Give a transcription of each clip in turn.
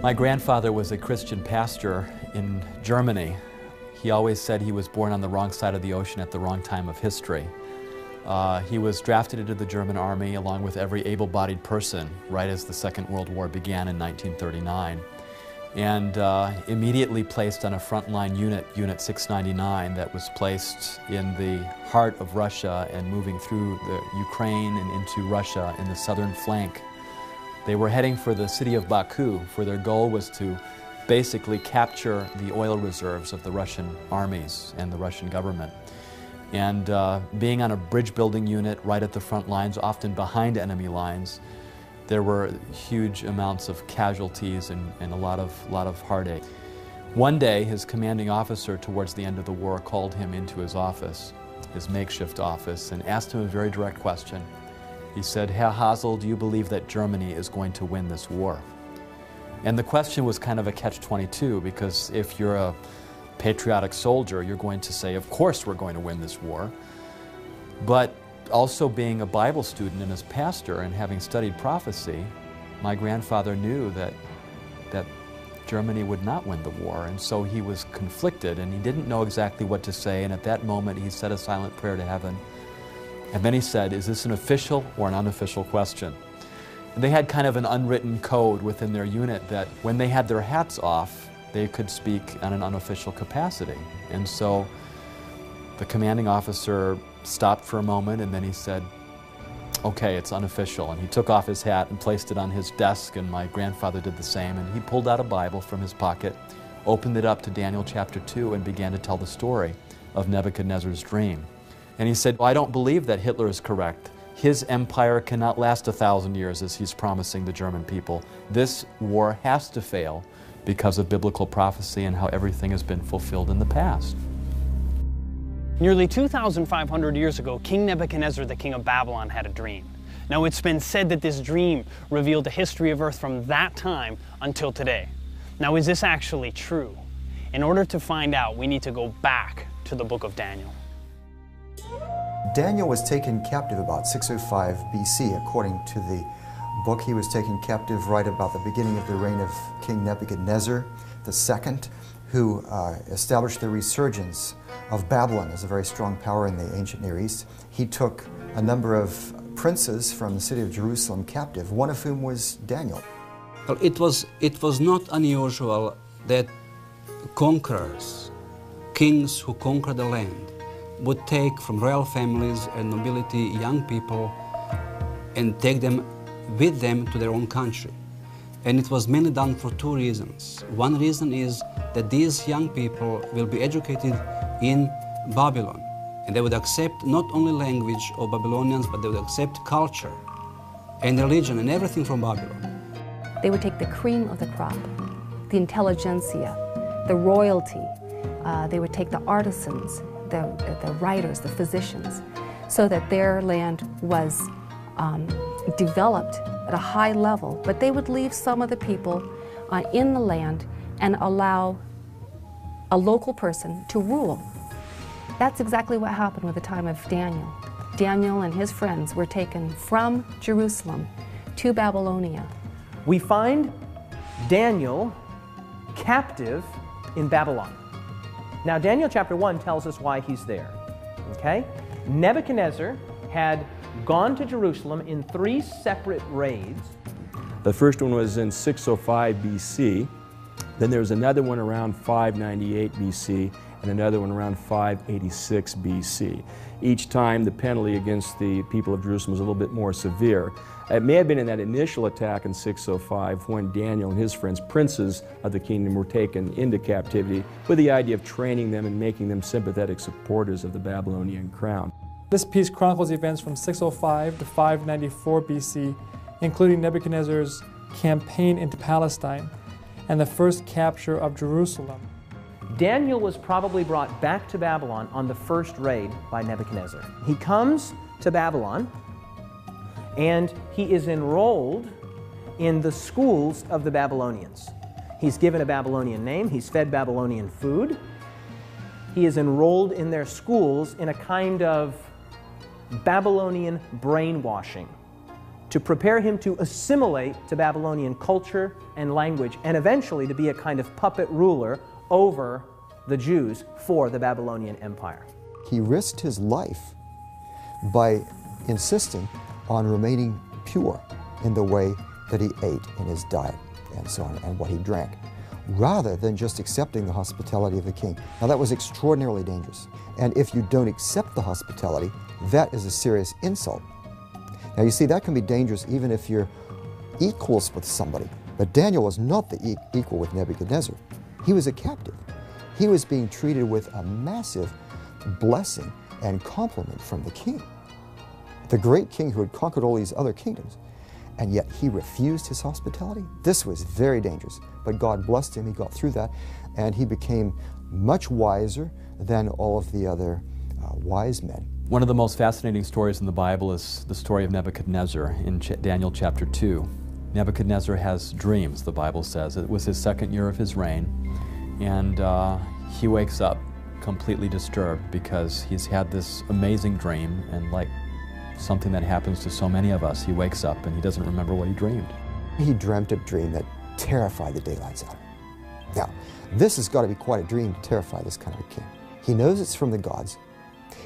My grandfather was a Christian pastor in Germany. He always said he was born on the wrong side of the ocean at the wrong time of history. He was drafted into the German army along with every able-bodied person right as the Second World War began in 1939, and immediately placed on a frontline unit, Unit 699, that was placed in the heart of Russia and moving through the Ukraine and into Russia in the southern flank. They were heading for the city of Baku, for their goal was to basically capture the oil reserves of the Russian armies and the Russian government. And being on a bridge building unit right at the front lines, often behind enemy lines, there were huge amounts of casualties and a lot of heartache. One day, his commanding officer towards the end of the war called him into his office, his makeshift office, and asked him a very direct question. He said, "Herr Hasel, do you believe that Germany is going to win this war?" And the question was kind of a catch-22, because if you're a patriotic soldier, you're going to say, of course we're going to win this war. But also being a Bible student and as pastor and having studied prophecy, my grandfather knew that Germany would not win the war, and so he was conflicted and he didn't know exactly what to say, and at that moment he said a silent prayer to heaven. And then he said, "Is this an official or an unofficial question?" And they had kind of an unwritten code within their unit that when they had their hats off, they could speak on an unofficial capacity. And so the commanding officer stopped for a moment and then he said, "Okay, it's unofficial." And he took off his hat and placed it on his desk, and my grandfather did the same. And he pulled out a Bible from his pocket, opened it up to Daniel chapter 2, and began to tell the story of Nebuchadnezzar's dream. And he said, "I don't believe that Hitler is correct. His empire cannot last 1,000 years as he's promising the German people. This war has to fail because of biblical prophecy and how everything has been fulfilled in the past." Nearly 2,500 years ago, King Nebuchadnezzar, the king of Babylon, had a dream. Now, it's been said that this dream revealed the history of earth from that time until today. Now, is this actually true? In order to find out, we need to go back to the book of Daniel. Daniel was taken captive about 605 BC. According to the book, he was taken captive right about the beginning of the reign of King Nebuchadnezzar II, who established the resurgence of Babylon as a very strong power in the ancient Near East. He took a number of princes from the city of Jerusalem captive, one of whom was Daniel. Well, it was not unusual that conquerors, kings who conquered the land, would take from royal families and nobility young people and take them with them to their own country. And it was mainly done for two reasons. One reason is that these young people will be educated in Babylon, and they would accept not only language of Babylonians, but they would accept culture and religion and everything from Babylon. They would take the cream of the crop, the intelligentsia, the royalty. They would take the artisans, the writers, the physicians, so that their land was developed at a high level, but they would leave some of the people in the land and allow a local person to rule. That's exactly what happened with the time of Daniel. Daniel and his friends were taken from Jerusalem to Babylonia. We find Daniel captive in Babylon. Now, Daniel chapter 1 tells us why he's there, okay? Nebuchadnezzar had gone to Jerusalem in 3 separate raids. The first one was in 605 BC. Then there was another one around 598 BC and another one around 586 BC. Each time the penalty against the people of Jerusalem was a little bit more severe. It may have been in that initial attack in 605 when Daniel and his friends, princes of the kingdom, were taken into captivity with the idea of training them and making them sympathetic supporters of the Babylonian crown. This piece chronicles events from 605 to 594 BC, including Nebuchadnezzar's campaign into Palestine and the first capture of Jerusalem. Daniel was probably brought back to Babylon on the first raid by Nebuchadnezzar. He comes to Babylon and he is enrolled in the schools of the Babylonians. He's given a Babylonian name, he's fed Babylonian food. He is enrolled in their schools in a kind of Babylonian brainwashing. to prepare him to assimilate to Babylonian culture and language, and eventually to be a kind of puppet ruler over the Jews for the Babylonian Empire. He risked his life by insisting on remaining pure in the way that he ate in his diet and so on, and what he drank, rather than just accepting the hospitality of the king. Now that was extraordinarily dangerous, and if you don't accept the hospitality, that is a serious insult. Now you see, that can be dangerous even if you're equals with somebody, but Daniel was not the equal with Nebuchadnezzar. He was a captive. He was being treated with a massive blessing and compliment from the king, the great king who had conquered all these other kingdoms, and yet he refused his hospitality. This was very dangerous, but God blessed him. He got through that, and he became much wiser than all of the other wise men. One of the most fascinating stories in the Bible is the story of Nebuchadnezzar in Daniel chapter 2. Nebuchadnezzar has dreams, the Bible says. It was his second year of his reign, and he wakes up completely disturbed because he's had this amazing dream, and like something that happens to so many of us, he wakes up and he doesn't remember what he dreamed. He dreamt a dream that terrified the daylights out of him. Now, this has got to be quite a dream to terrify this kind of a king. He knows it's from the gods.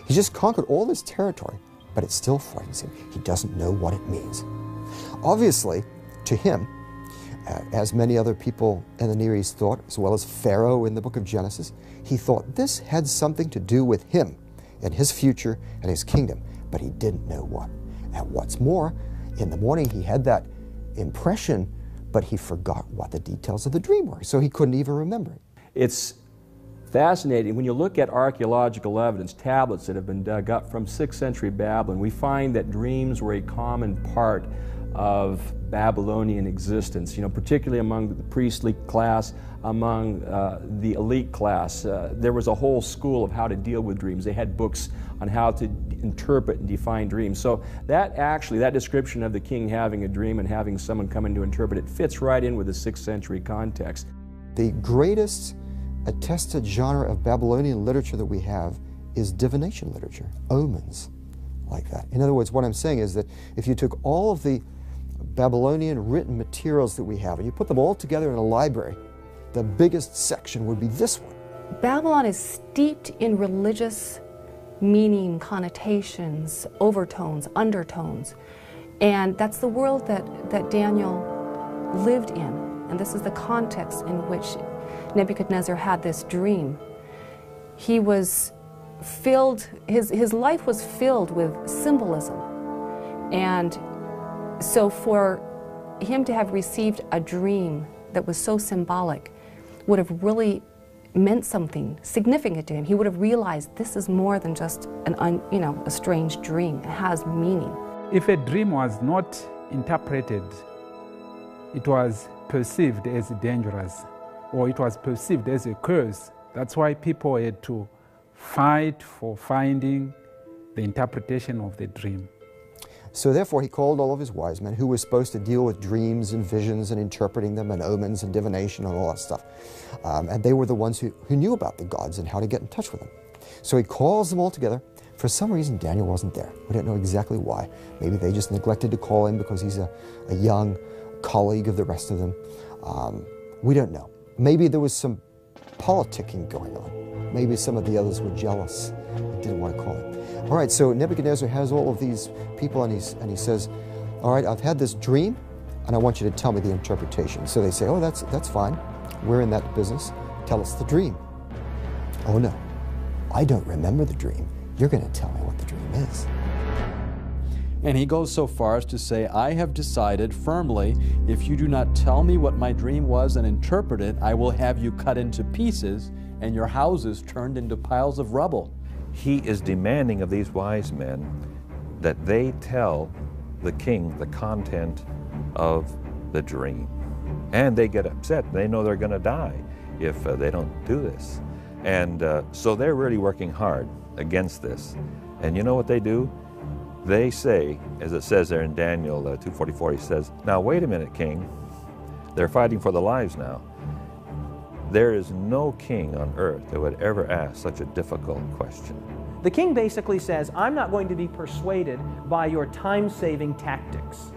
He's just conquered all this territory, but it still frightens him. He doesn't know what it means. Obviously, to him, as many other people in the Near East thought, as well as Pharaoh in the book of Genesis, he thought this had something to do with him and his future and his kingdom, but he didn't know what. And what's more, in the morning he had that impression, but he forgot what the details of the dream were, so he couldn't even remember it. It's fascinating. When you look at archaeological evidence, tablets that have been dug up from 6th century Babylon, we find that dreams were a common part of Babylonian existence, particularly among the priestly class, among the elite class. There was a whole school of how to deal with dreams. They had books on how to interpret and define dreams. So that description of the king having a dream and having someone come in to interpret it fits right in with the 6th century context. The greatest attested genre of Babylonian literature that we have is divination literature, omens, like that. In other words, what I'm saying is that if you took all of the Babylonian written materials that we have and you put them all together in a library, the biggest section would be this one. Babylon is steeped in religious meaning, connotations, overtones, undertones, and that's the world that Daniel lived in, and this is the context in which Nebuchadnezzar had this dream. He was filled, his life was filled with symbolism, and so for him to have received a dream that was so symbolic would have really meant something significant to him. He would have realized this is more than just a strange dream. It has meaning. If a dream was not interpreted, it was perceived as dangerous, or it was perceived as a curse. That's why people had to fight for finding the interpretation of the dream. So therefore he called all of his wise men who were supposed to deal with dreams and visions and interpreting them and omens and divination and all that stuff. And they were the ones who knew about the gods and how to get in touch with them. So he calls them all together. For some reason Daniel wasn't there. We don't know exactly why. Maybe they just neglected to call him because he's a young colleague of the rest of them. We don't know. Maybe there was some politicking going on. Maybe some of the others were jealous and didn't want to call him. All right, so Nebuchadnezzar has all of these people and he says, all right, I've had this dream and I want you to tell me the interpretation. So they say, oh, that's fine. We're in that business. Tell us the dream. Oh no, I don't remember the dream. You're going to tell me what the dream is. And he goes so far as to say, I have decided firmly, if you do not tell me what my dream was and interpret it, I will have you cut into pieces and your houses turned into piles of rubble. He is demanding of these wise men that they tell the king the content of the dream. And they get upset. They know they're going to die if they don't do this. And so they're really working hard against this. And you know what they do? They say, as it says there in Daniel 2:44, he says, now wait a minute, king. They're fighting for their lives now. There is no king on earth that would ever ask such a difficult question. The king basically says, I'm not going to be persuaded by your time-saving tactics.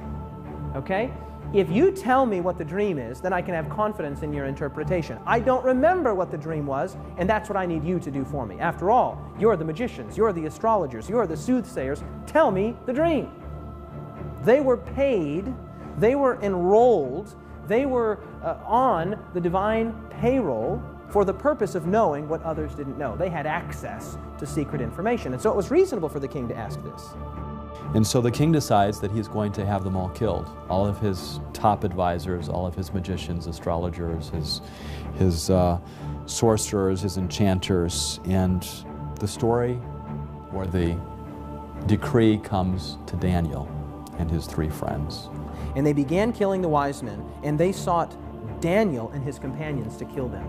Okay? If you tell me what the dream is, then I can have confidence in your interpretation. I don't remember what the dream was, and that's what I need you to do for me. After all, you're the magicians, you're the astrologers, you're the soothsayers. Tell me the dream. They were paid, they were enrolled, they were on the divine payroll for the purpose of knowing what others didn't know. They had access to secret information, and so it was reasonable for the king to ask this. And so the king decides that he's going to have them all killed. All of his top advisors, all of his magicians, astrologers, his sorcerers, his enchanters, and the story or the decree comes to Daniel and his 3 friends. And they began killing the wise men, and they sought Daniel and his companions to kill them.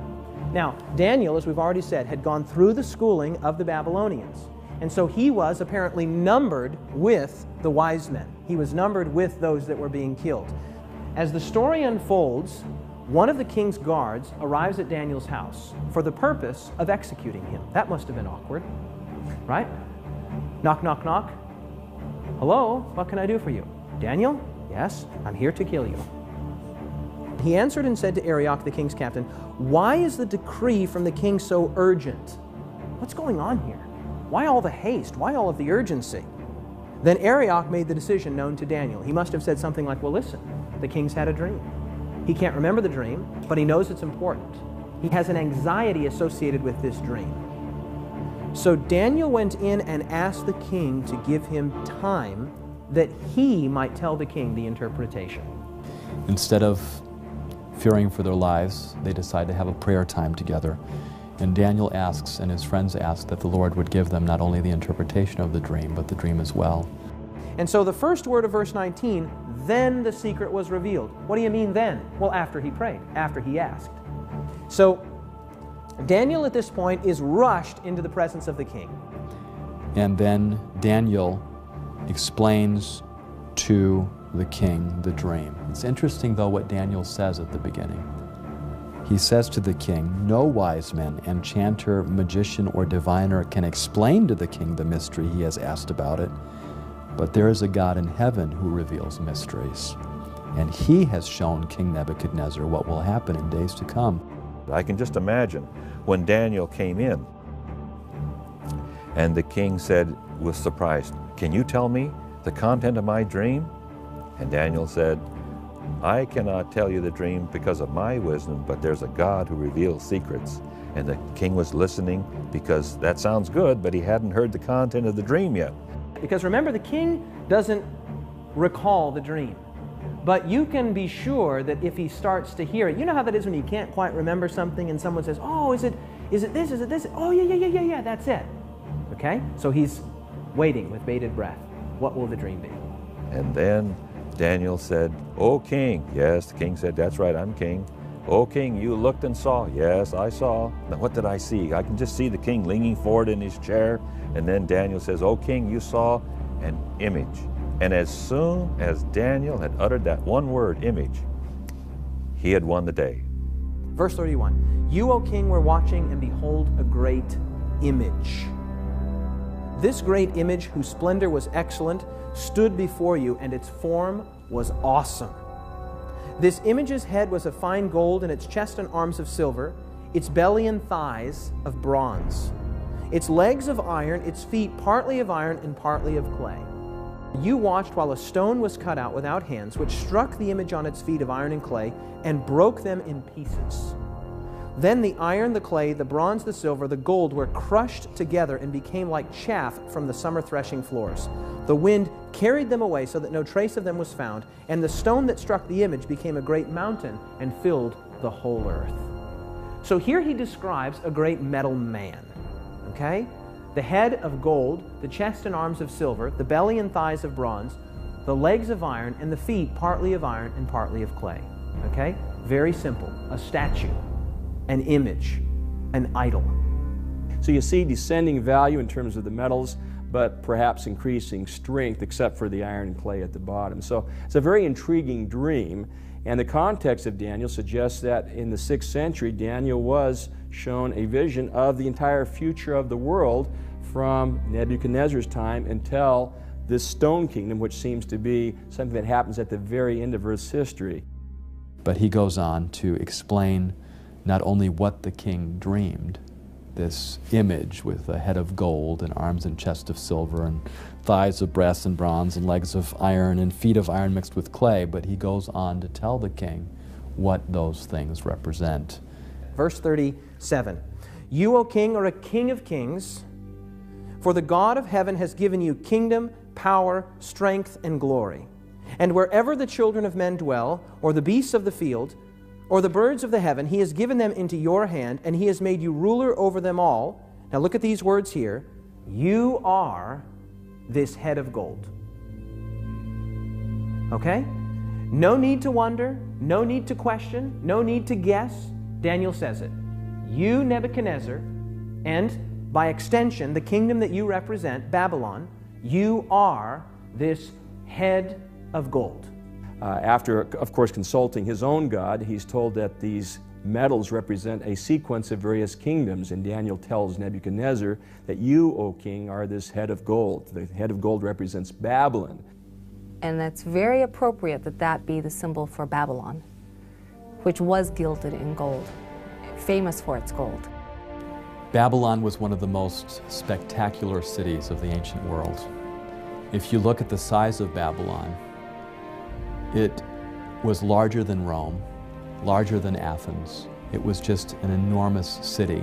Now, Daniel, as we've already said, had gone through the schooling of the Babylonians. And so he was apparently numbered with the wise men. He was numbered with those that were being killed. As the story unfolds, one of the king's guards arrives at Daniel's house for the purpose of executing him. That must have been awkward, right? Knock, knock, knock. Hello, what can I do for you? Daniel? Yes, I'm here to kill you. He answered and said to Arioch, the king's captain, "Why is the decree from the king so urgent? What's going on here? Why all the haste? Why all of the urgency?" Then Arioch made the decision known to Daniel. He must have said something like, "Well, listen, the king's had a dream. He can't remember the dream, but he knows it's important. He has an anxiety associated with this dream." So Daniel went in and asked the king to give him time that he might tell the king the interpretation. Instead of fearing for their lives, they decide to have a prayer time together. And Daniel asks, and his friends ask, that the Lord would give them not only the interpretation of the dream, but the dream as well. And so the first word of verse 19, then the secret was revealed. What do you mean then? Well, after he prayed, after he asked. So Daniel at this point is rushed into the presence of the king. And then Daniel explains to the king the dream. It's interesting, though, what Daniel says at the beginning. He says to the king, "No wise man, enchanter, magician, or diviner can explain to the king the mystery he has asked about it, but there is a God in heaven who reveals mysteries, and he has shown King Nebuchadnezzar what will happen in days to come." I can just imagine when Daniel came in and the king said, was surprised, "Can you tell me the content of my dream?" And Daniel said, "I cannot tell you the dream because of my wisdom, but there's a God who reveals secrets." And the king was listening because that sounds good, but he hadn't heard the content of the dream yet. Because remember, the king doesn't recall the dream. But you can be sure that if he starts to hear it, you know how that is when you can't quite remember something and someone says, "Oh, is it this, is it this?" "Oh, yeah, that's it." Okay? So he's waiting with bated breath. What will the dream be? And then Daniel said, "O king." Yes, the king said, "That's right, I'm king." "O king, you looked and saw." "Yes, I saw." Now what did I see? I can just see the king leaning forward in his chair. And then Daniel says, "O king, you saw an image." And as soon as Daniel had uttered that one word, image, he had won the day. Verse 31, "You, O king, were watching, and behold, a great image. This great image, whose splendor was excellent, stood before you, and its form was awesome. This image's head was of fine gold, and its chest and arms of silver, its belly and thighs of bronze, its legs of iron, its feet partly of iron and partly of clay. You watched while a stone was cut out without hands, which struck the image on its feet of iron and clay, and broke them in pieces. Then the iron, the clay, the bronze, the silver, the gold were crushed together and became like chaff from the summer threshing floors. The wind carried them away so that no trace of them was found, and the stone that struck the image became a great mountain and filled the whole earth." So here he describes a great metal man, okay? The head of gold, the chest and arms of silver, the belly and thighs of bronze, the legs of iron, and the feet partly of iron and partly of clay, okay? Very simple, a statue, an image, an idol. So you see descending value in terms of the metals, but perhaps increasing strength, except for the iron and clay at the bottom. So it's a very intriguing dream, and the context of Daniel suggests that in the 6th century, Daniel was shown a vision of the entire future of the world from Nebuchadnezzar's time until this stone kingdom, which seems to be something that happens at the very end of Earth's history. But he goes on to explain not only what the king dreamed, this image with a head of gold and arms and chest of silver and thighs of brass and bronze and legs of iron and feet of iron mixed with clay, but he goes on to tell the king what those things represent. Verse 37, "You, O king, are a king of kings, for the God of heaven has given you kingdom, power, strength, and glory. And wherever the children of men dwell, or the beasts of the field, or the birds of the heaven, he has given them into your hand, and he has made you ruler over them all." Now look at these words here. "You are this head of gold." Okay? No need to wonder, no need to question, no need to guess. Daniel says it. You, Nebuchadnezzar, and by extension, the kingdom that you represent, Babylon, you are this head of gold. After, of course, consulting his own God, he's told that these metals represent a sequence of various kingdoms, and Daniel tells Nebuchadnezzar that you, O king, are this head of gold. The head of gold represents Babylon. And that's very appropriate that that be the symbol for Babylon, which was gilded in gold, famous for its gold. Babylon was one of the most spectacular cities of the ancient world. If you look at the size of Babylon, it was larger than Rome, larger than Athens. It was just an enormous city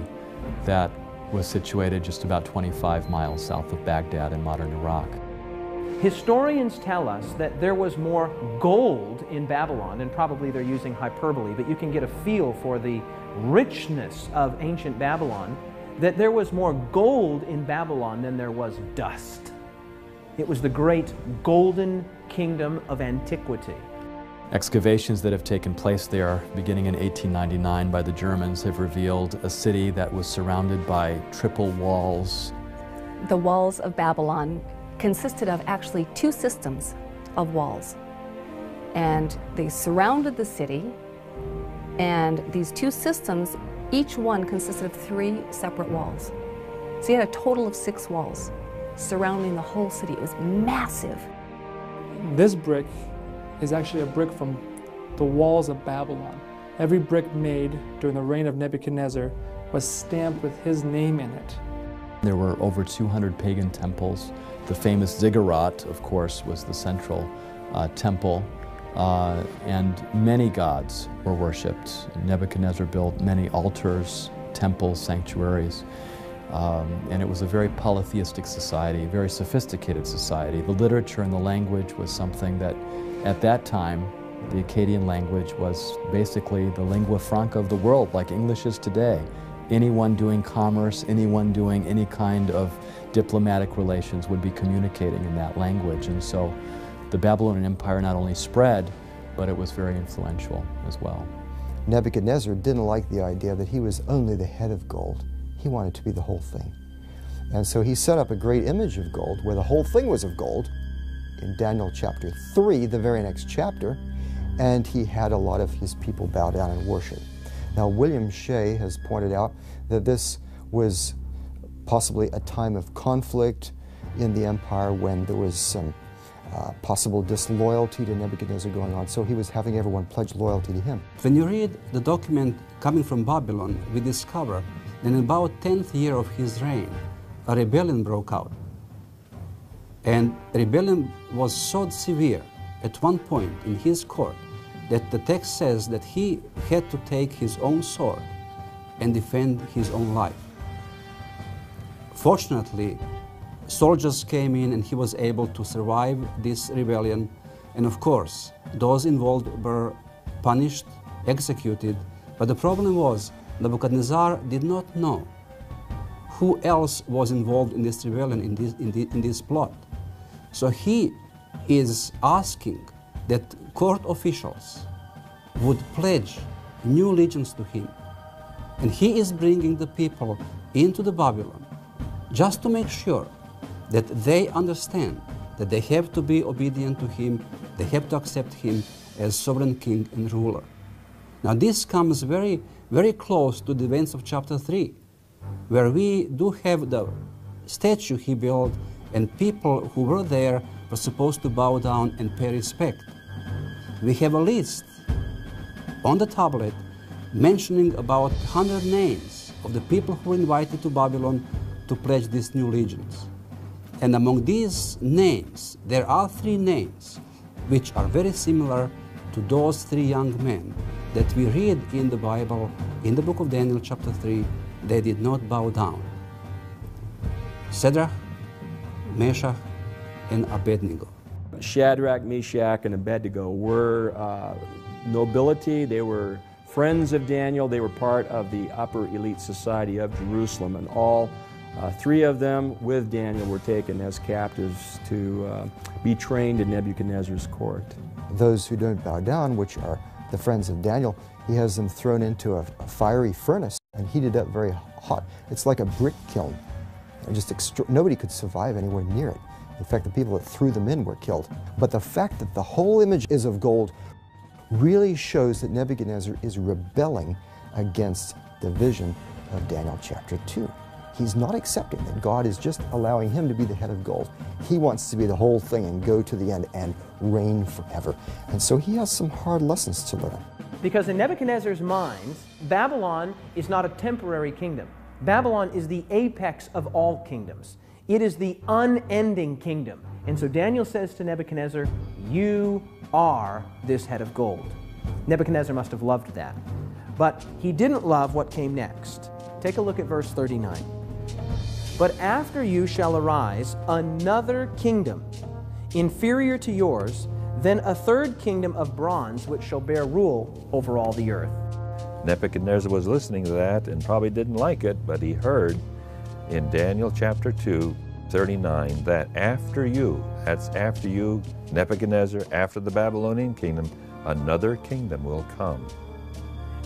that was situated just about 25 miles south of Baghdad in modern Iraq. Historians tell us that there was more gold in Babylon, and probably they're using hyperbole, but you can get a feel for the richness of ancient Babylon, that there was more gold in Babylon than there was dust. It was the great golden kingdom of antiquity. Excavations that have taken place there beginning in 1899 by the Germans have revealed a city that was surrounded by triple walls. The walls of Babylon consisted of actually two systems of walls. And they surrounded the city, and these two systems, each one consisted of 3 separate walls. So you had a total of 6 walls surrounding the whole city. It was massive. This brick is actually a brick from the walls of Babylon. Every brick made during the reign of Nebuchadnezzar was stamped with his name in it. There were over 200 pagan temples. The famous ziggurat, of course, was the central temple, and many gods were worshipped. Nebuchadnezzar built many altars, temples, sanctuaries, and it was a very polytheistic society, a very sophisticated society. The literature and the language was something that, at that time, the Akkadian language was basically the lingua franca of the world, like English is today. Anyone doing commerce, anyone doing any kind of diplomatic relations would be communicating in that language. And so the Babylonian Empire not only spread, but it was very influential as well. Nebuchadnezzar didn't like the idea that he was only the head of gold. He wanted to be the whole thing. And so he set up a great image of gold where the whole thing was of gold in Daniel chapter 3, the very next chapter, and he had a lot of his people bow down and worship. Now, William Shea has pointed out that this was possibly a time of conflict in the empire when there was some possible disloyalty to Nebuchadnezzar going on, so he was having everyone pledge loyalty to him. When you read the document coming from Babylon, we discover that in about 10th year of his reign, a rebellion broke out. And rebellion was so severe at one point in his court that the text says that he had to take his own sword and defend his own life. Fortunately, soldiers came in and he was able to survive this rebellion. And of course, those involved were punished, executed. But the problem was Nebuchadnezzar did not know who else was involved in this rebellion, in this plot. So he is asking that court officials would pledge new allegiance to him. And he is bringing the people into the Babylon just to make sure that they understand that they have to be obedient to him, they have to accept him as sovereign king and ruler. Now this comes very, very close to the events of chapter 3, where we do have the statue he built and people who were there was supposed to bow down and pay respect. We have a list on the tablet mentioning about 100 names of the people who were invited to Babylon to pledge these new allegiance. And among these names, there are 3 names which are very similar to those 3 young men that we read in the Bible, in the book of Daniel chapter 3, they did not bow down. Shadrach, Meshach, and Abednego. Shadrach, Meshach, and Abednego were nobility. They were friends of Daniel. They were part of the upper elite society of Jerusalem, and all 3 of them with Daniel were taken as captives to be trained in Nebuchadnezzar's court. Those who don't bow down, which are the friends of Daniel, he has them thrown into a fiery furnace and heated up very hot. It's like a brick kiln. Nobody could survive anywhere near it. In fact, the people that threw them in were killed. But the fact that the whole image is of gold really shows that Nebuchadnezzar is rebelling against the vision of Daniel chapter 2. He's not accepting that God is just allowing him to be the head of gold. He wants to be the whole thing and go to the end and reign forever. And so he has some hard lessons to learn. Because in Nebuchadnezzar's mind, Babylon is not a temporary kingdom. Babylon is the apex of all kingdoms. It is the unending kingdom. And so Daniel says to Nebuchadnezzar, you are this head of gold. Nebuchadnezzar must have loved that. But he didn't love what came next. Take a look at verse 39. But after you shall arise another kingdom, inferior to yours, then a 3rd kingdom of bronze, which shall bear rule over all the earth. Nebuchadnezzar was listening to that and probably didn't like it, but he heard in Daniel chapter 2, 39, that after you, that's after you, Nebuchadnezzar, after the Babylonian kingdom, another kingdom will come.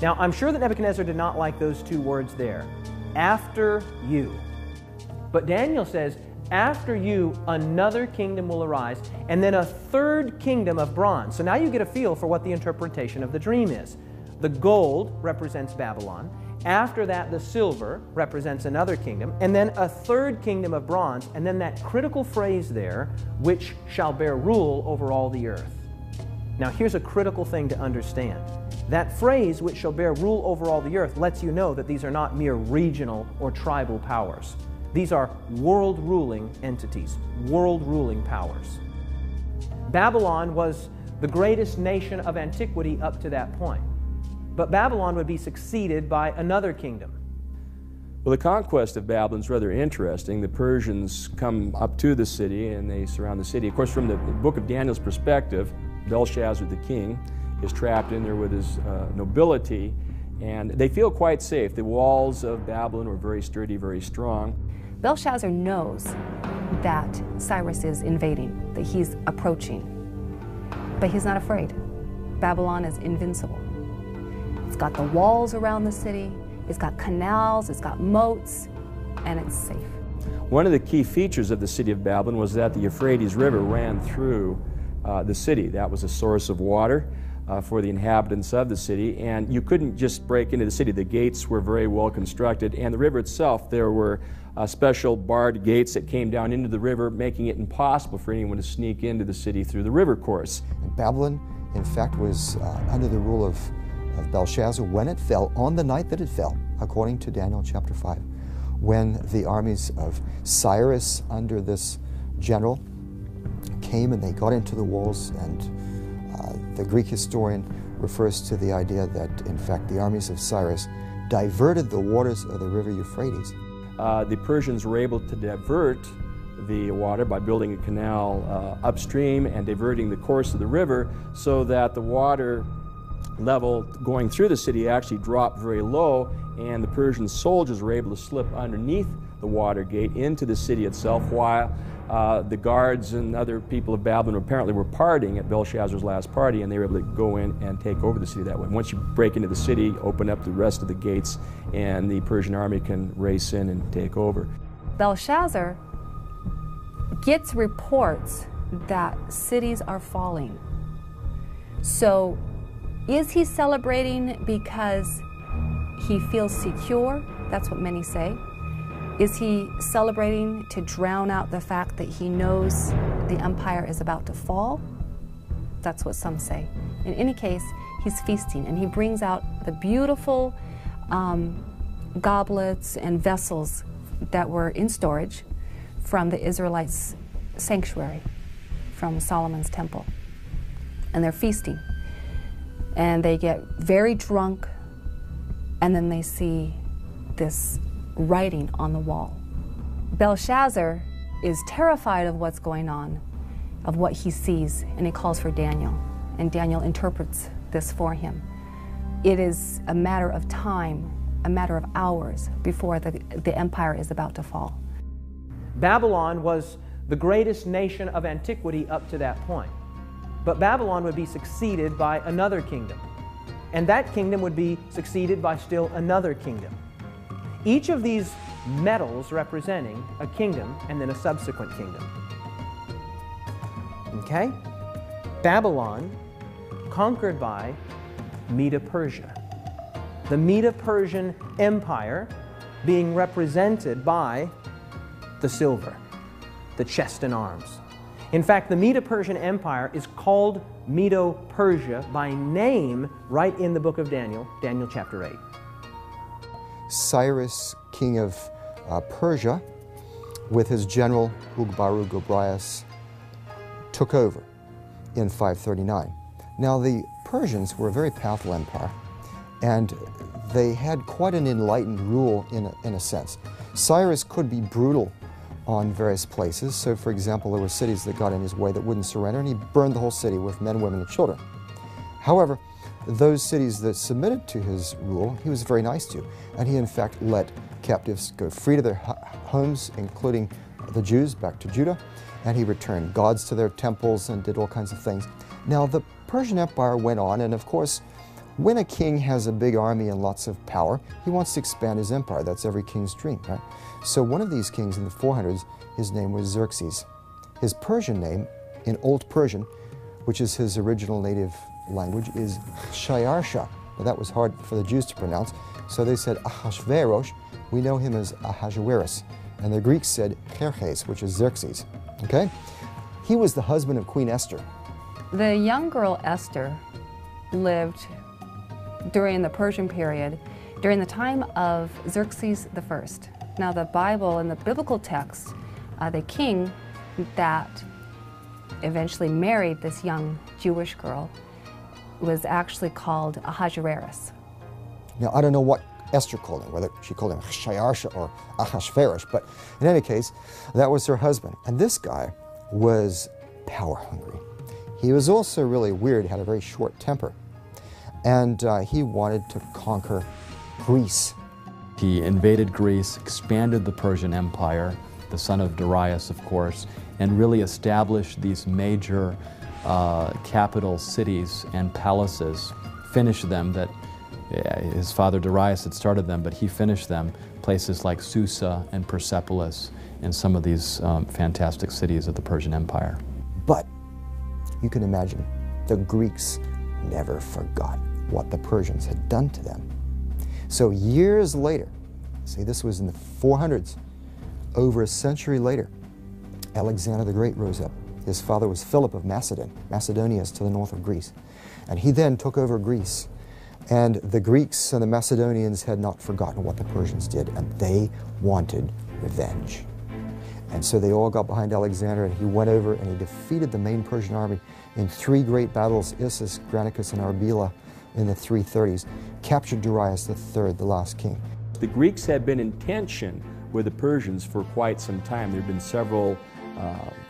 Now, I'm sure that Nebuchadnezzar did not like those 2 words there, after you. But Daniel says, after you, another kingdom will arise, and then a 3rd kingdom of bronze. So now you get a feel for what the interpretation of the dream is. The gold represents Babylon. After that, the silver represents another kingdom, and then a 3rd kingdom of bronze, and then that critical phrase there, which shall bear rule over all the earth. Now, here's a critical thing to understand. That phrase, which shall bear rule over all the earth, lets you know that these are not mere regional or tribal powers. These are world-ruling entities, world-ruling powers. Babylon was the greatest nation of antiquity up to that point. But Babylon would be succeeded by another kingdom. Well, the conquest of Babylon is rather interesting. The Persians come up to the city and they surround the city. Of course, from the book of Daniel's perspective, Belshazzar the king is trapped in there with his nobility, and they feel quite safe. The walls of Babylon were very sturdy, very strong. Belshazzar knows that Cyrus is invading, that he's approaching, but he's not afraid. Babylon is invincible. It's got the walls around the city, it's got canals, it's got moats, and it's safe. One of the key features of the city of Babylon was that the Euphrates River ran through the city. That was a source of water for the inhabitants of the city, and you couldn't just break into the city. The gates were very well constructed, and the river itself, there were special barred gates that came down into the river, making it impossible for anyone to sneak into the city through the river course. Babylon, in fact, was under the rule of Belshazzar when it fell, on the night that it fell, according to Daniel chapter 5, when the armies of Cyrus under this general came and they got into the walls, and the Greek historian refers to the idea that, in fact, the armies of Cyrus diverted the waters of the river Euphrates. The Persians were able to divert the water by building a canal upstream and diverting the course of the river so that the water level going through the city actually dropped very low, and the Persian soldiers were able to slip underneath the water gate into the city itself, while the guards and other people of Babylon apparently were partying at Belshazzar's last party, and they were able to go in and take over the city that way. Once you break into the city, open up the rest of the gates, and the Persian army can race in and take over. Belshazzar gets reports that cities are falling. So is he celebrating because he feels secure? That's what many say. Is he celebrating to drown out the fact that he knows the empire is about to fall. That's what some say. In any case, he's feasting, and he brings out the beautiful goblets and vessels that were in storage from the Israelites' sanctuary, from Solomon's temple. And they're feasting. And they get very drunk, and then they see this writing on the wall. Belshazzar is terrified of what's going on, of what he sees, and he calls for Daniel. And Daniel interprets this for him. It is a matter of time, a matter of hours before the empire is about to fall. Babylon was the greatest nation of antiquity up to that point. But Babylon would be succeeded by another kingdom. And that kingdom would be succeeded by still another kingdom. Each of these medals representing a kingdom and then a subsequent kingdom. Okay? Babylon conquered by Medo-Persia. The Medo-Persian Empire being represented by the silver, the chest and arms. In fact, the Medo-Persian Empire is called Medo-Persia by name right in the book of Daniel, Daniel chapter 8. Cyrus, king of Persia, with his general Ugbaru-Gobryas, took over in 539. Now, the Persians were a very powerful empire, and they had quite an enlightened rule in a sense. Cyrus could be brutal on various places. So, for example, there were cities that got in his way that wouldn't surrender, and he burned the whole city with men, women, and children. However, those cities that submitted to his rule, he was very nice to, and he in fact let captives go free to their homes, including the Jews, back to Judah, and he returned gods to their temples and did all kinds of things. Now, the Persian Empire went on, and of course, when a king has a big army and lots of power, he wants to expand his empire. That's every king's dream, right? So one of these kings in the 400s, his name was Xerxes. His Persian name, in Old Persian, which is his original native language, is Shayarsha. Now, that was hard for the Jews to pronounce, so they said Ahasuerus. We know him as Ahasuerus. And the Greeks said Xerxes, which is Xerxes. Okay? He was the husband of Queen Esther. The young girl Esther lived during the Persian period, during the time of Xerxes I. Now, the Bible and the biblical text, the king that eventually married this young Jewish girl was actually called Ahasuerus. Now, I don't know what Esther called him, whether she called him Shayarsha or Ahasuerus, but in any case, that was her husband. And this guy was power hungry. He was also really weird, had a very short temper, and he wanted to conquer Greece. He invaded Greece, expanded the Persian Empire, the son of Darius, of course, and really established these major capital cities and palaces, finished them that his father Darius had started them, but he finished them, places like Susa and Persepolis and some of these fantastic cities of the Persian Empire. But you can imagine the Greeks never forgot what the Persians had done to them. So years later, see, this was in the 400s, over a century later, Alexander the Great rose up. His father was Philip of Macedon. Macedonia is to the north of Greece. And he then took over Greece. And the Greeks and the Macedonians had not forgotten what the Persians did, and they wanted revenge. And so they all got behind Alexander, and he went over and he defeated the main Persian army in 3 great battles, Issus, Granicus, and Arbela, in the 330s, captured Darius III, the last king. The Greeks had been in tension with the Persians for quite some time. There had been several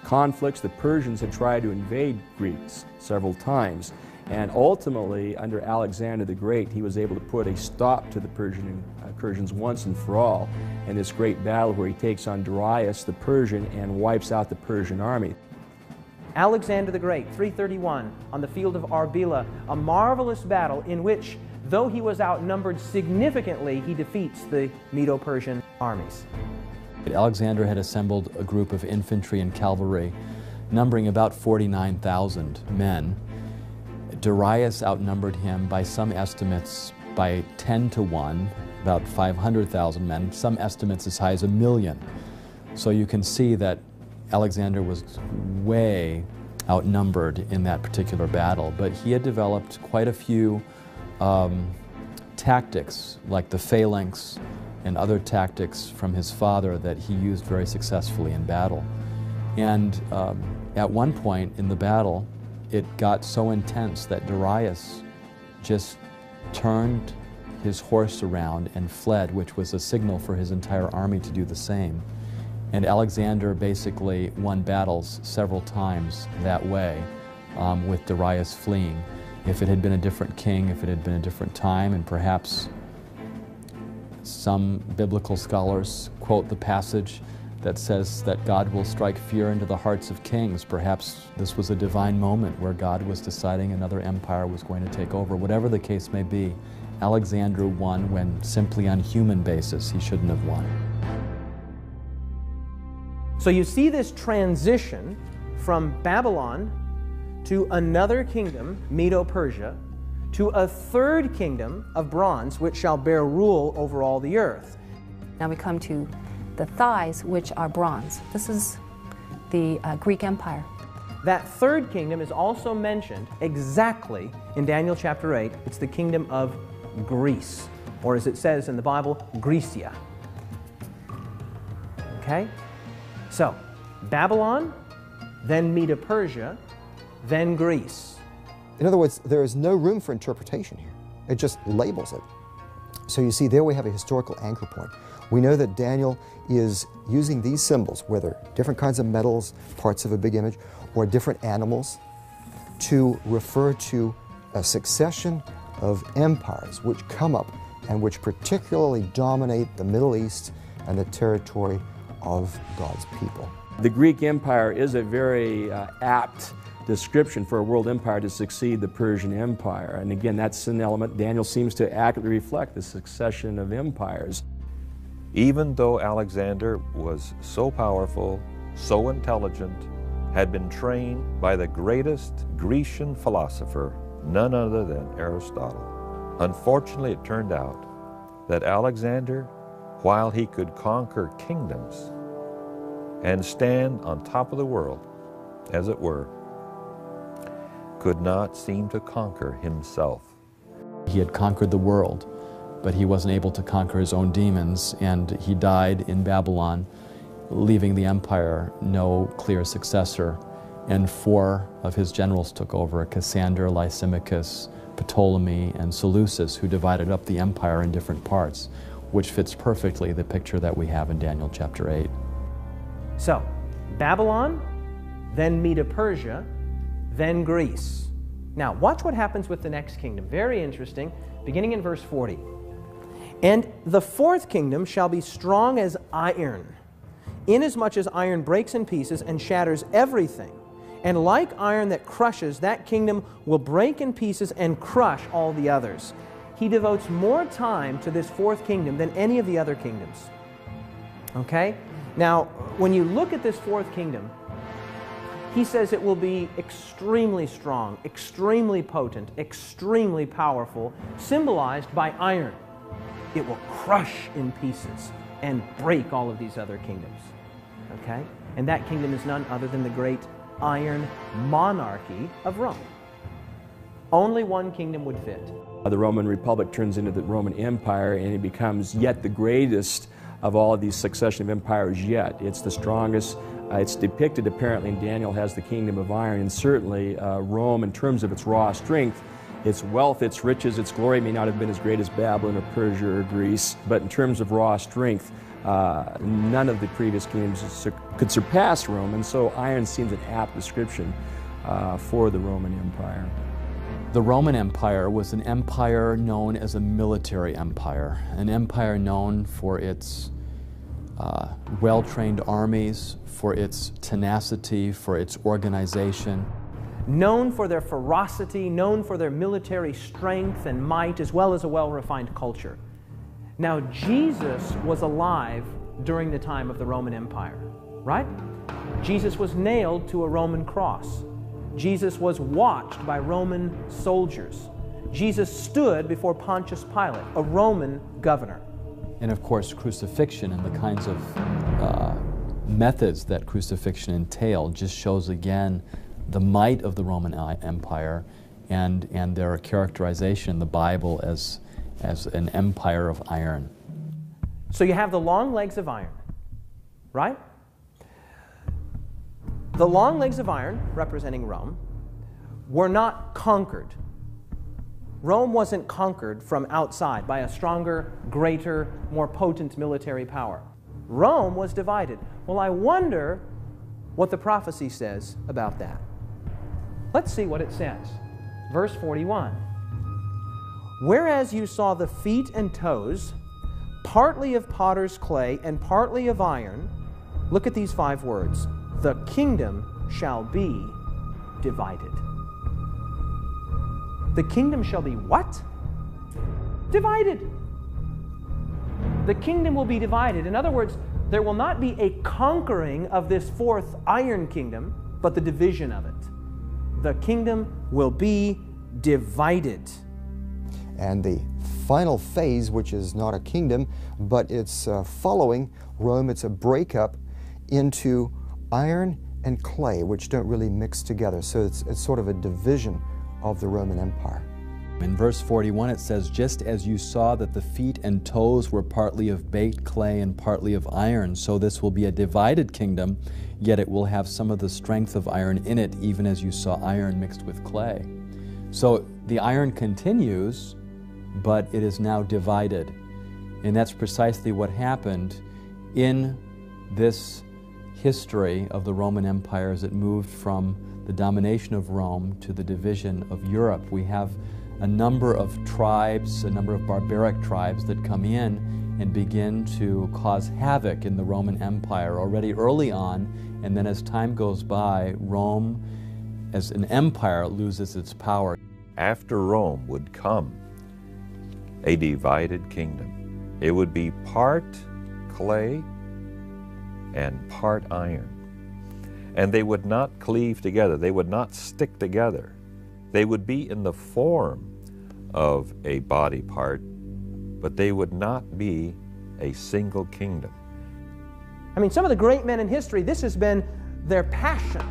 conflicts. The Persians had tried to invade Greece several times. And ultimately, under Alexander the Great, he was able to put a stop to the Persians once and for all in this great battle where he takes on Darius the Persian and wipes out the Persian army. Alexander the Great, 331, on the field of Arbela, a marvelous battle in which, though he was outnumbered significantly, he defeats the Medo-Persian armies. Alexander had assembled a group of infantry and cavalry numbering about 49,000 men. Darius outnumbered him by some estimates by 10 to 1, about 500,000 men, some estimates as high as 1 million. So you can see that Alexander was way outnumbered in that particular battle, but he had developed quite a few tactics, like the phalanx and other tactics from his father that he used very successfully in battle. And at one point in the battle, it got so intense that Darius just turned his horse around and fled, which was a signal for his entire army to do the same. And Alexander basically won battles several times that way, with Darius fleeing. If it had been a different king, if it had been a different time, and perhaps some biblical scholars quote the passage that says that God will strike fear into the hearts of kings. Perhaps this was a divine moment where God was deciding another empire was going to take over. Whatever the case may be, Alexander won when simply on human basis he shouldn't have won. So you see this transition from Babylon to another kingdom, Medo-Persia, to a third kingdom of bronze, which shall bear rule over all the earth. Now we come to the thighs, which are bronze. This is the Greek Empire. That third kingdom is also mentioned exactly in Daniel chapter 8. It's the kingdom of Greece, or as it says in the Bible, Grecia. Okay? So, Babylon, then Medo-Persia, then Greece. In other words, there is no room for interpretation here. It just labels it. So you see, there we have a historical anchor point. We know that Daniel is using these symbols, whether different kinds of metals, parts of a big image, or different animals, to refer to a succession of empires which come up and which particularly dominate the Middle East and the territory of God's people. The Greek Empire is a very apt description for a world empire to succeed the Persian Empire. And again, that's an element Daniel seems to accurately reflect, the succession of empires. Even though Alexander was so powerful, so intelligent, had been trained by the greatest Grecian philosopher, none other than Aristotle. Unfortunately, it turned out that Alexander, while he could conquer kingdoms and stand on top of the world, as it were, could not seem to conquer himself. He had conquered the world, but he wasn't able to conquer his own demons, and he died in Babylon, leaving the empire no clear successor. And 4 of his generals took over: Cassander, Lysimachus, Ptolemy, and Seleucus, who divided up the empire in different parts, which fits perfectly the picture that we have in Daniel chapter 8. So, Babylon, then Medo-Persia, then Greece. Now, watch what happens with the next kingdom. Very interesting, beginning in verse 40. And the fourth kingdom shall be strong as iron, inasmuch as iron breaks in pieces and shatters everything. And like iron that crushes, that kingdom will break in pieces and crush all the others. He devotes more time to this fourth kingdom than any of the other kingdoms. Okay? Now, when you look at this fourth kingdom, he says it will be extremely strong, extremely potent, extremely powerful, symbolized by iron. It will crush in pieces and break all of these other kingdoms. Okay? And that kingdom is none other than the great iron monarchy of Rome. Only one kingdom would fit. The Roman Republic turns into the Roman Empire, and it becomes yet the greatest of all of these succession of empires yet. It's the strongest. It's depicted apparently in Daniel as the kingdom of iron, and certainly Rome, in terms of its raw strength, its wealth, its riches, its glory may not have been as great as Babylon or Persia or Greece, but in terms of raw strength, none of the previous kingdoms could surpass Rome, and so iron seems an apt description for the Roman Empire. The Roman Empire was an empire known as a military empire, an empire known for its well-trained armies, for its tenacity, for its organization. Known for their ferocity, known for their military strength and might, as well as a well-refined culture. Now, Jesus was alive during the time of the Roman Empire, right? Jesus was nailed to a Roman cross. Jesus was watched by Roman soldiers. Jesus stood before Pontius Pilate, a Roman governor. And of course, crucifixion and the kinds of methods that crucifixion entailed just shows again the might of the Roman Empire and their characterization in the Bible as an empire of iron. So you have the long legs of iron, right? The long legs of iron, representing Rome, were not conquered. Rome wasn't conquered from outside by a stronger, greater, more potent military power. Rome was divided. Well, I wonder what the prophecy says about that. Let's see what it says. Verse 41. Whereas you saw the feet and toes, partly of potter's clay and partly of iron, look at these 5 words. The kingdom shall be divided. The kingdom shall be what? Divided. The kingdom will be divided. In other words, there will not be a conquering of this 4th iron kingdom, but the division of it. The kingdom will be divided. And the final phase, which is not a kingdom, but it's following Rome, it's a breakup into iron and clay, which don't really mix together. So it's sort of a division of the Roman Empire. In verse 41 it says, just as you saw that the feet and toes were partly of baked clay and partly of iron, so this will be a divided kingdom, yet it will have some of the strength of iron in it, even as you saw iron mixed with clay. So the iron continues, but it is now divided. And that's precisely what happened in this history of the Roman Empire as it moved from the domination of Rome to the division of Europe. We have a number of tribes, a number of barbaric tribes that come in and begin to cause havoc in the Roman Empire already early on, and then as time goes by, Rome as an empire loses its power. After Rome would come a divided kingdom. It would be part clay and part iron. And they would not cleave together. They would not stick together. They would be in the form of a body part, but they would not be a single kingdom. I mean, some of the great men in history, this has been their passion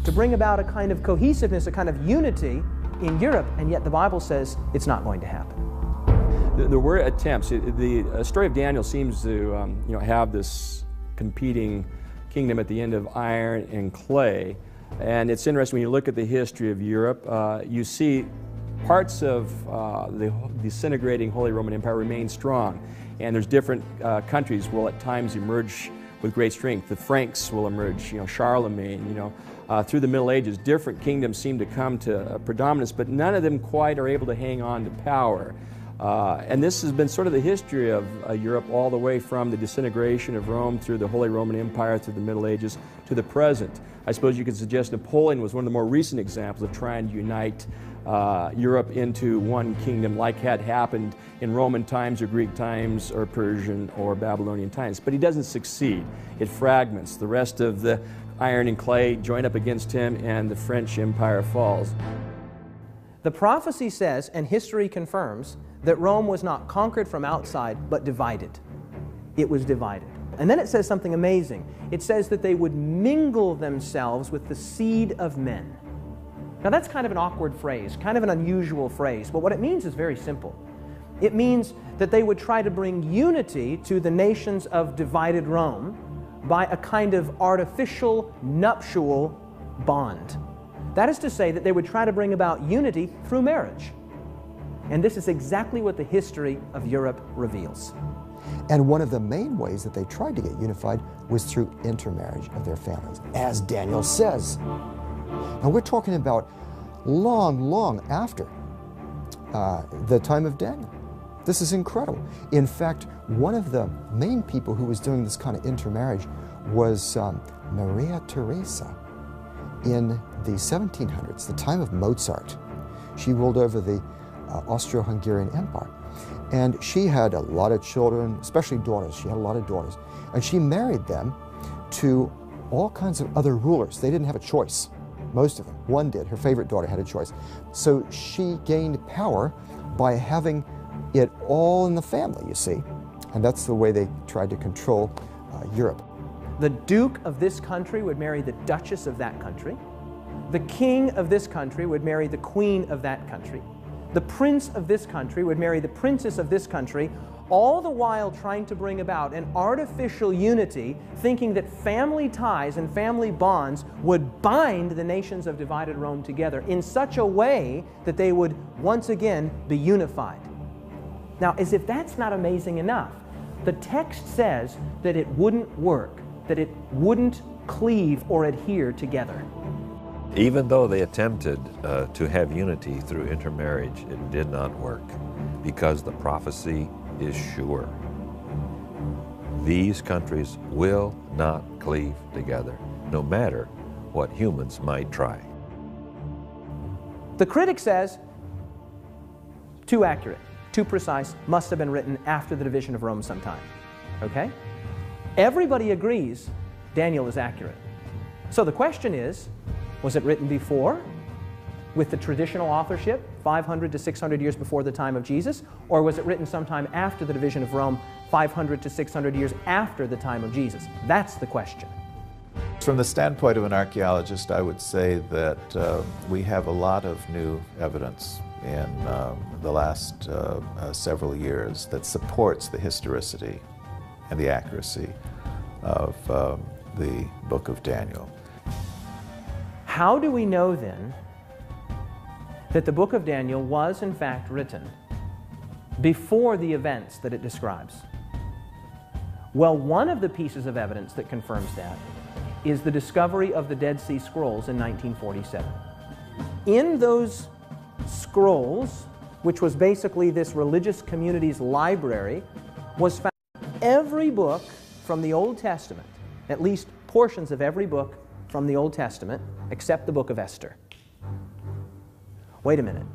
to bring about a kind of cohesiveness, a kind of unity in Europe, and yet the Bible says it's not going to happen. There were attempts. The story of Daniel seems to have this competing kingdom at the end of iron and clay. And it's interesting when you look at the history of Europe, you see parts of the disintegrating Holy Roman Empire remain strong. And there's different countries will at times emerge with great strength. The Franks will emerge, Charlemagne, through the Middle Ages, different kingdoms seem to come to predominance, but none of them quite are able to hang on to power. And this has been sort of the history of Europe all the way from the disintegration of Rome through the Holy Roman Empire through the Middle Ages to the present. I suppose you could suggest Napoleon was one of the more recent examples of trying to unite Europe into one kingdom like had happened in Roman times or Greek times or Persian or Babylonian times. But he doesn't succeed. It fragments. The rest of the iron and clay join up against him and the French Empire falls. The prophecy says, and history confirms, that Rome was not conquered from outside, but divided. It was divided. And then it says something amazing. It says that they would mingle themselves with the seed of men. Now that's kind of an awkward phrase, kind of an unusual phrase, but what it means is very simple. It means that they would try to bring unity to the nations of divided Rome by a kind of artificial nuptial bond. That is to say that they would try to bring about unity through marriage. And this is exactly what the history of Europe reveals. And one of the main ways that they tried to get unified was through intermarriage of their families, as Daniel says. Now we're talking about long after the time of Daniel. This is incredible. In fact, one of the main people who was doing this kind of intermarriage was Maria Theresa in the 1700s, the time of Mozart. She ruled over the Austro-Hungarian Empire. And she had a lot of children, especially daughters. She had a lot of daughters. And she married them to all kinds of other rulers. They didn't have a choice, most of them. One did. Her favorite daughter had a choice. So she gained power by having it all in the family, you see. And that's the way they tried to control Europe. The duke of this country would marry the duchess of that country. The king of this country would marry the queen of that country. The prince of this country would marry the princess of this country, all the while trying to bring about an artificial unity, thinking that family ties and family bonds would bind the nations of divided Rome together in such a way that they would once again be unified. Now, as if that's not amazing enough, the text says that it wouldn't work, that it wouldn't cleave or adhere together. Even though they attempted to have unity through intermarriage, it did not work because the prophecy is sure. These countries will not cleave together, no matter what humans might try. The critic says, too accurate, too precise, must have been written after the division of Rome sometime. Okay? Everybody agrees Daniel is accurate. So the question is, was it written before, with the traditional authorship, 500 to 600 years before the time of Jesus, or was it written sometime after the division of Rome, 500 to 600 years after the time of Jesus? That's the question. From the standpoint of an archaeologist, I would say that we have a lot of new evidence in the last several years that supports the historicity and the accuracy of the book of Daniel. How do we know then that the book of Daniel was in fact written before the events that it describes? Well, one of the pieces of evidence that confirms that is the discovery of the Dead Sea Scrolls in 1947. In those scrolls, which was basically this religious community's library, was found every book from the Old Testament, at least portions of every book from the Old Testament, except the book of Esther. Wait a minute.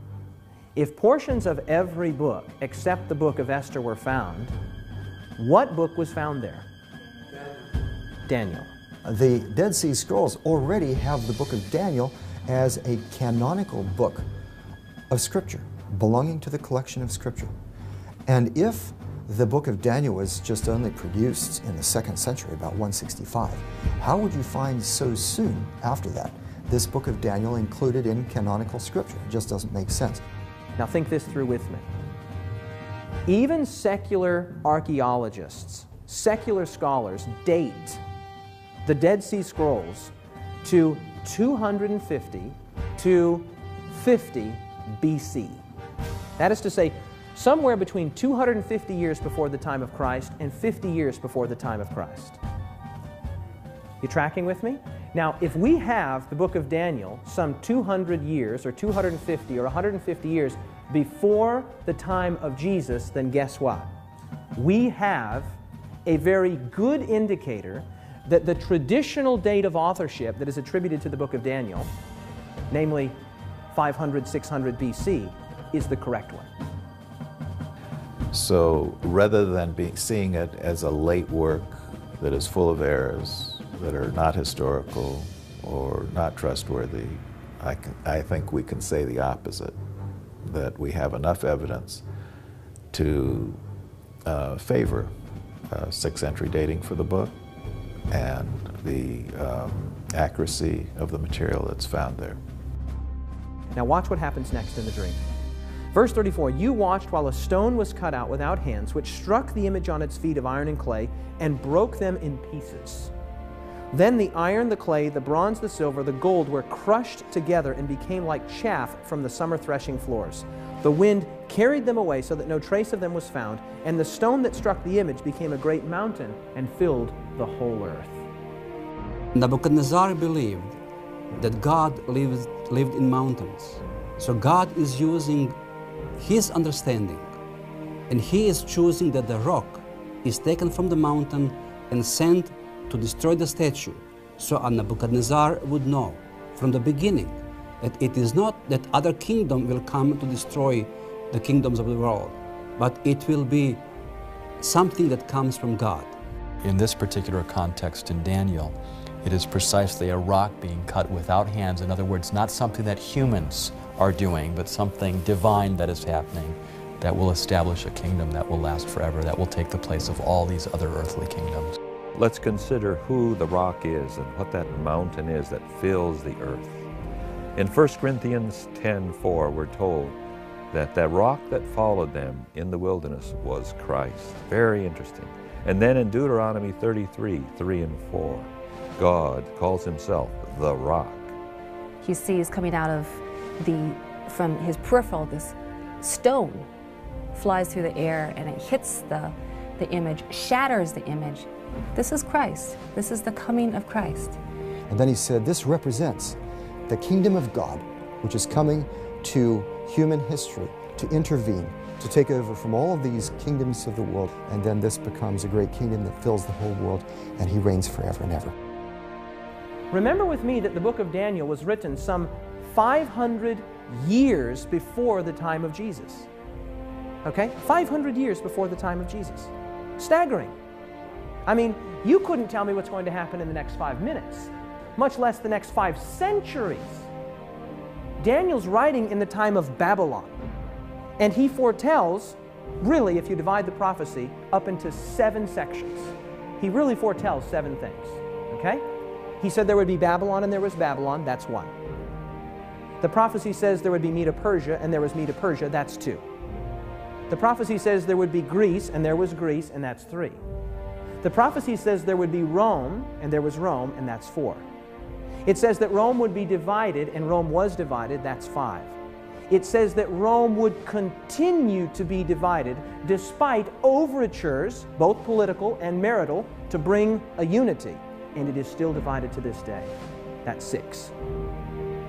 If portions of every book except the book of Esther were found, what book was found there? Daniel. The Dead Sea Scrolls already have the book of Daniel as a canonical book of Scripture, belonging to the collection of Scripture. And if the book of Daniel was just only produced in the 2nd century, about 165, how would you find so soon after that this book of Daniel included in canonical Scripture? It just doesn't make sense. Now think this through with me. Even secular archaeologists, secular scholars date the Dead Sea Scrolls to 250 to 50 BC. That is to say, somewhere between 250 years before the time of Christ and 50 years before the time of Christ. You tracking with me? Now, if we have the book of Daniel some 200 years or 250 or 150 years before the time of Jesus, then guess what? We have a very good indicator that the traditional date of authorship that is attributed to the book of Daniel, namely 500, 600 BC, is the correct one. So rather than seeing it as a late work that is full of errors, that are not historical or not trustworthy, I think we can say the opposite, that we have enough evidence to favor 6th century dating for the book and the accuracy of the material that's found there. Now watch what happens next in the dream. Verse 34, you watched while a stone was cut out without hands, which struck the image on its feet of iron and clay and broke them in pieces. Then the iron, the clay, the bronze, the silver, the gold were crushed together and became like chaff from the summer threshing floors. The wind carried them away so that no trace of them was found, and the stone that struck the image became a great mountain and filled the whole earth. Nebuchadnezzar believed that God lived in mountains. So God is using his understanding, and he is choosing that the rock is taken from the mountain and sent to destroy the statue. So Nebuchadnezzar would know from the beginning that it is not that other kingdom will come to destroy the kingdoms of the world, but it will be something that comes from God. In this particular context in Daniel, it is precisely a rock being cut without hands. In other words, not something that humans are doing, but something divine that is happening that will establish a kingdom that will last forever, that will take the place of all these other earthly kingdoms. let's consider who the rock is and what that mountain is that fills the earth. In 1 Corinthians 10:4, we're told that the rock that followed them in the wilderness was Christ. Very interesting. And then in Deuteronomy 33:3 and 4, God calls himself the rock. He sees coming out of from his peripheral, this stone flies through the air and it hits the image, shatters the image. This is Christ. This is the coming of Christ. And then he said, this represents the kingdom of God, which is coming to human history, to intervene, to take over from all of these kingdoms of the world. And then this becomes a great kingdom that fills the whole world, and he reigns forever and ever. Remember with me that the book of Daniel was written some 500 years before the time of Jesus. Okay? 500 years before the time of Jesus. Staggering. I mean, you couldn't tell me what's going to happen in the next 5 minutes, much less the next 5 centuries. Daniel's writing in the time of Babylon, and he foretells, really, if you divide the prophecy up into 7 sections, he really foretells 7 things, okay? He said there would be Babylon and there was Babylon, that's 1. The prophecy says there would be Medo-Persia and there was Medo-Persia, that's 2. The prophecy says there would be Greece and there was Greece, and that's 3. The prophecy says there would be Rome and there was Rome, and that's 4. It says that Rome would be divided, and Rome was divided, that's 5. It says that Rome would continue to be divided despite overtures, both political and marital, to bring a unity, and it is still divided to this day. That's 6.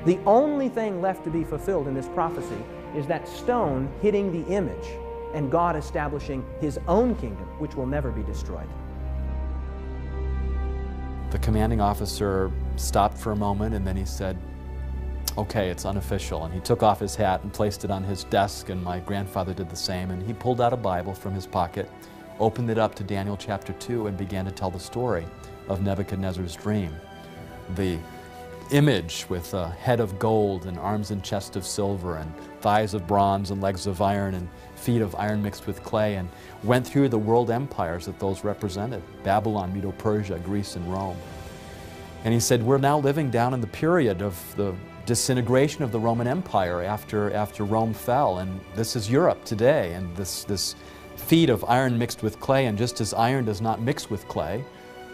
The only thing left to be fulfilled in this prophecy is that stone hitting the image and God establishing his own kingdom, which will never be destroyed. The commanding officer stopped for a moment, and then he said, okay, it's unofficial. And he took off his hat and placed it on his desk, and my grandfather did the same. And he pulled out a Bible from his pocket, opened it up to Daniel chapter 2, and began to tell the story of Nebuchadnezzar's dream. The image with a head of gold and arms and chest of silver and thighs of bronze and legs of iron and feet of iron mixed with clay, and went through the world empires that those represented: Babylon, Medo-Persia, Greece, and Rome. And he said, we're now living down in the period of the disintegration of the Roman Empire after Rome fell, and this is Europe today, and this feet of iron mixed with clay, and just as iron does not mix with clay,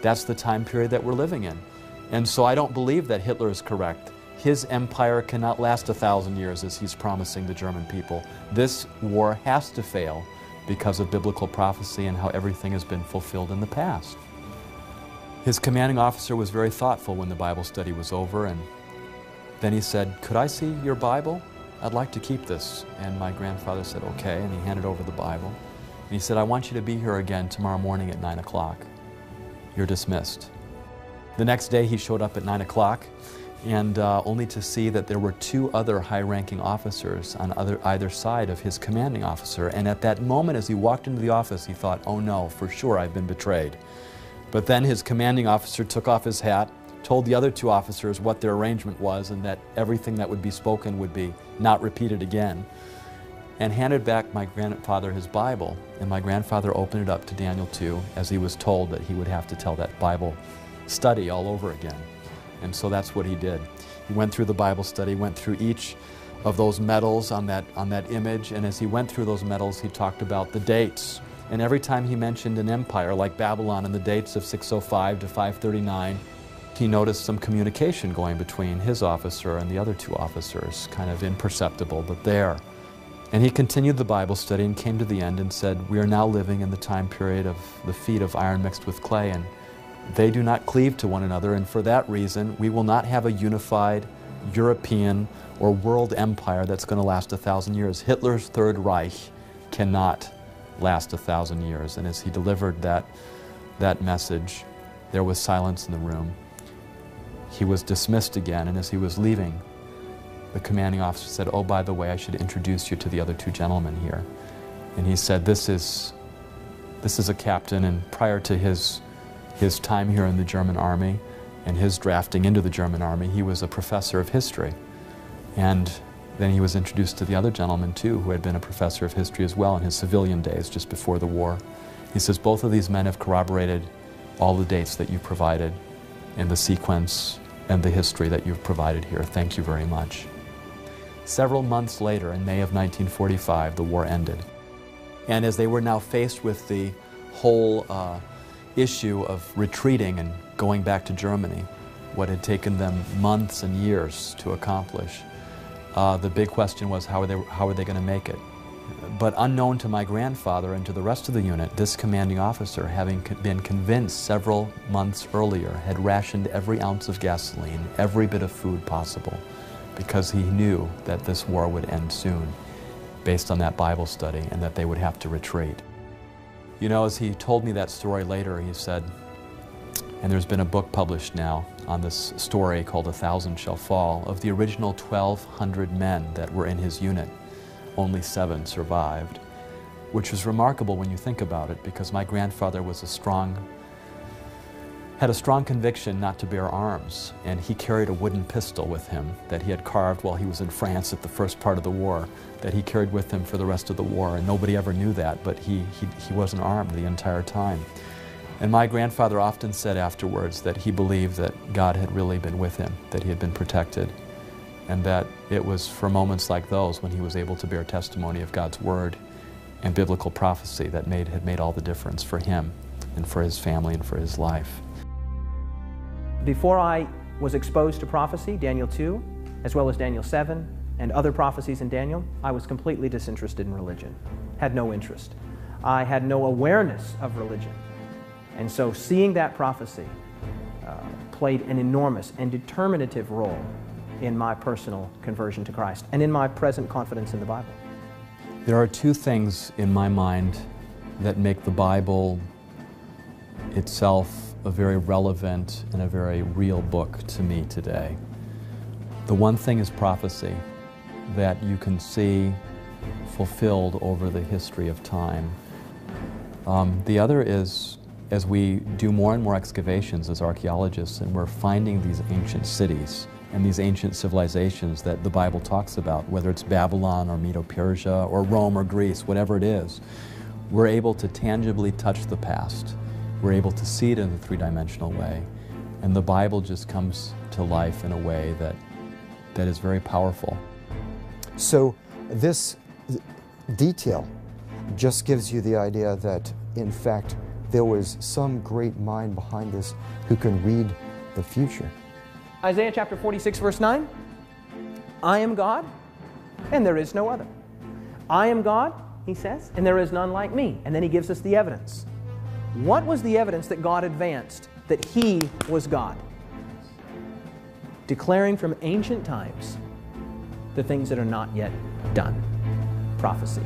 that's the time period that we're living in. And so I don't believe that Hitler is correct. His empire cannot last 1,000 years as he's promising the German people. This war has to fail because of biblical prophecy and how everything has been fulfilled in the past. His commanding officer was very thoughtful when the Bible study was over, and then he said, could I see your Bible? I'd like to keep this. And my grandfather said, okay, and he handed over the Bible. And he said, I want you to be here again tomorrow morning at 9 o'clock. You're dismissed. The next day he showed up at 9 o'clock, and only to see that there were 2 other high-ranking officers on either side of his commanding officer. And at that moment, as he walked into the office, he thought, oh no, for sure I've been betrayed. But then his commanding officer took off his hat, told the other 2 officers what their arrangement was, and that everything that would be spoken would be not repeated again, and handed back my grandfather his Bible. And my grandfather opened it up to Daniel 2, as he was told that he would have to tell that Bible study all over again. And so that's what he did. He went through the Bible study, went through each of those medals on that image, and as he went through those medals, he talked about the dates. And every time he mentioned an empire like Babylon and the dates of 605 to 539, he noticed some communication going between his officer and the other 2 officers, kind of imperceptible, but there. And he continued the Bible study and came to the end and said, we are now living in the time period of the feet of iron mixed with clay, and they do not cleave to one another, and for that reason, we will not have a unified European or world empire that's going to last 1,000 years. Hitler's Third Reich cannot last 1,000 years. And as he delivered that message, there was silence in the room. He was dismissed again, and as he was leaving, the commanding officer said, oh, by the way, I should introduce you to the other 2 gentlemen here. And he said, this is a captain, and prior to his time here in the German army and his drafting into the German army, he was a professor of history. And then he was introduced to the other gentleman too, who had been a professor of history as well in his civilian days just before the war. He says, both of these men have corroborated all the dates that you provided and the sequence and the history that you've provided here. Thank you very much. Several months later, in May of 1945, the war ended. And as they were now faced with the whole issue of retreating and going back to Germany, what had taken them months and years to accomplish, the big question was how are they going to make it? But unknown to my grandfather and to the rest of the unit, this commanding officer, having been convinced several months earlier, had rationed every ounce of gasoline, every bit of food possible, because he knew that this war would end soon, based on that Bible study, and that they would have to retreat. You know, as he told me that story later, he said, and there's been a book published now on this story called 1,000 Shall Fall, of the original 1,200 men that were in his unit, only 7 survived, which was remarkable when you think about it, because my grandfather was had a strong conviction not to bear arms, and he carried a wooden pistol with him that he had carved while he was in France at the first part of the war, that he carried with him for the rest of the war, and nobody ever knew that, but he wasn't armed the entire time. And my grandfather often said afterwards that he believed that God had really been with him, that he had been protected, and that it was for moments like those when he was able to bear testimony of God's Word and biblical prophecy that had made all the difference for him and for his family and for his life. Before I was exposed to prophecy, Daniel 2, as well as Daniel 7, and other prophecies in Daniel, I was completely disinterested in religion, had no interest. I had no awareness of religion. And so seeing that prophecy played an enormous and determinative role in my personal conversion to Christ and in my present confidence in the Bible. There are 2 things in my mind that make the Bible itself a very relevant and a very real book to me today. The one thing is prophecy that you can see fulfilled over the history of time. The other is, as we do more and more excavations as archaeologists, and we're finding these ancient cities and these ancient civilizations that the Bible talks about, whether it's Babylon or Medo-Persia or Rome or Greece, whatever it is, we're able to tangibly touch the past. We're able to see it in a 3-dimensional way. And the Bible just comes to life in a way that is very powerful. So this detail just gives you the idea that, in fact, there was some great mind behind this who can read the future. Isaiah chapter 46, verse 9, I am God, and there is no other. I am God, he says, and there is none like me. And then he gives us the evidence. What was the evidence that God advanced that he was God? Declaring from ancient times the things that are not yet done. Prophecy.